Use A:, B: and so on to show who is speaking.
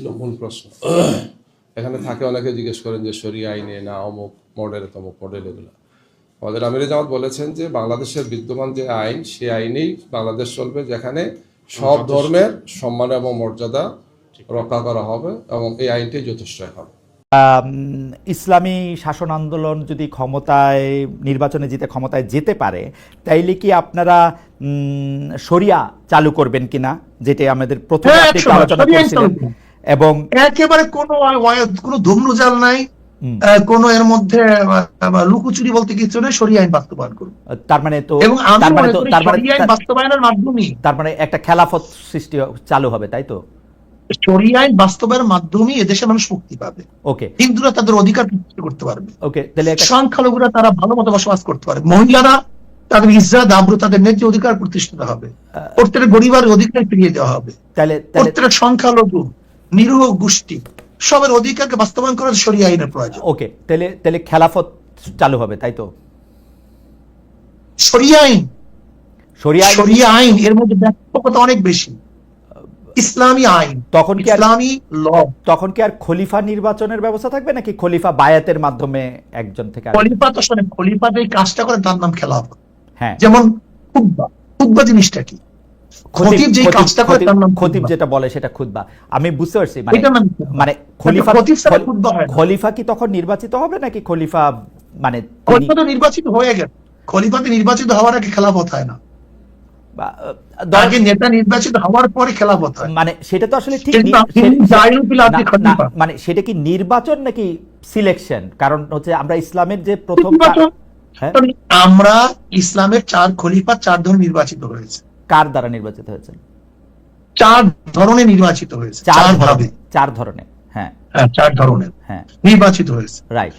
A: ছিল মূল প্রশ্ন। এখানে থাকে অনেকে জিজ্ঞেস করেন যে শরিয়া আইনে না অমুক মডেলে তমুক মডেল, এগুলো আমাদের আমিরে জামাত বলেছেন যে বাংলাদেশের বিদ্যমান যে আইন, সেই আইনেই বাংলাদেশ চলবে, যেখানে সব ধর্মের সম্মান এবং মর্যাদা রক্ষা করা হবে এবং এই আইনটাই যথেষ্ট হবে।
B: ইসলামী শাসন আন্দোলন যদি ক্ষমতায় নির্বাচনে জিতে ক্ষমতায় যেতে পারে, তাইলে কি আপনারা শরিয়া চালু করবেন কিনা, যেটা আমাদের প্রথমে আপনি আলোচনা করেছিলেন? এবং
C: একেবারে কোনো ধুমরুজাল নাই, কোনো এর মধ্যে লুকোচুরি বলতে কিছু নেই, শরিয়া আইন বাস্তবায়ন করুন।
B: তার মানে তো
C: এবং আমি মনে করি শরিয়া আইন বাস্তবায়নের মাধ্যমে
B: তার মানে একটা খেলাফত সৃষ্টি চালু হবে, তাই তো?
C: শরিয়া আইন বাস্তবায়নের মাধ্যমে এদেশের মানুষ মুক্তি পাবে।
B: ওকে,
C: হিন্দুরা তাদের অধিকার প্রতিষ্ঠা করতে পারবে।
B: ওকে, তাহলে
C: সংখ্যালঘুরা তারা ভালো মতো বসবাস করতে পারবে। মহিলারা তাদের ইজ্জত আবরু, তাদের ন্যায্য অধিকার প্রতিষ্ঠিত হবে। প্রত্যেকটা গরিবের অধিকার ফিরিয়ে দেওয়া হবে। প্রত্যেকটা সংখ্যালঘু নিরীহ গোষ্ঠী সবের অধিকারকে বাস্তবায়ন করার শরিয়া আইনের প্রয়োজন।
B: ওকে, তাহলে খেলাফত চালু হবে, তাই তো?
C: শরিয়া আইন এর মধ্যে ব্যাপকতা অনেক বেশি। ইসলামী আইন,
B: তখন কি
C: ইসলামী ল,
B: তখন কি আর খলিফা নির্বাচনের ব্যবস্থা থাকবে, নাকি খলিফা বায়াতের মাধ্যমে একজন থেকে?
C: খলিফা তো শোনেন, খলিফা যে কাজটা করে তার নাম খেলাফত।
B: হ্যাঁ,
C: যেমন খুতবা জিনিসটা কি? খতিব যে কাজটা করে তার নাম
B: খতিব, যেটা বলে সেটা খুতবা। আমি বুঝতে পারছি, মানে খলিফা কি তখন নির্বাচিত হবে, নাকি খলিফা মানে
C: খলিফা তো নির্বাচিত হয়ে গেছে। খলিফাতে নির্বাচিত হওয়ার আগে খেলাফত হয় না, আগে নেতা নির্বাচিত হওয়ার পরে খেলাফত হয়।
B: মানে সেটা তো আসলে ঠিক, মানে সেটা কি নির্বাচন নাকি সিলেকশন? কারণ হচ্ছে আমরা ইসলামের যে প্রথম,
C: আমরা ইসলামের 4 খলিফা 4 ধরনের নির্বাচিত হয়েছে।
B: কার দ্বারা নির্বাচিত হয়েছে?
C: 4 ধরনের নির্বাচিত হয়েছে, 4 ভাবে,
B: 4 ধরনের। হ্যাঁ,
C: 4 ধরনের
B: হ্যাঁ,
C: নির্বাচিত হয়েছে।
B: রাইট।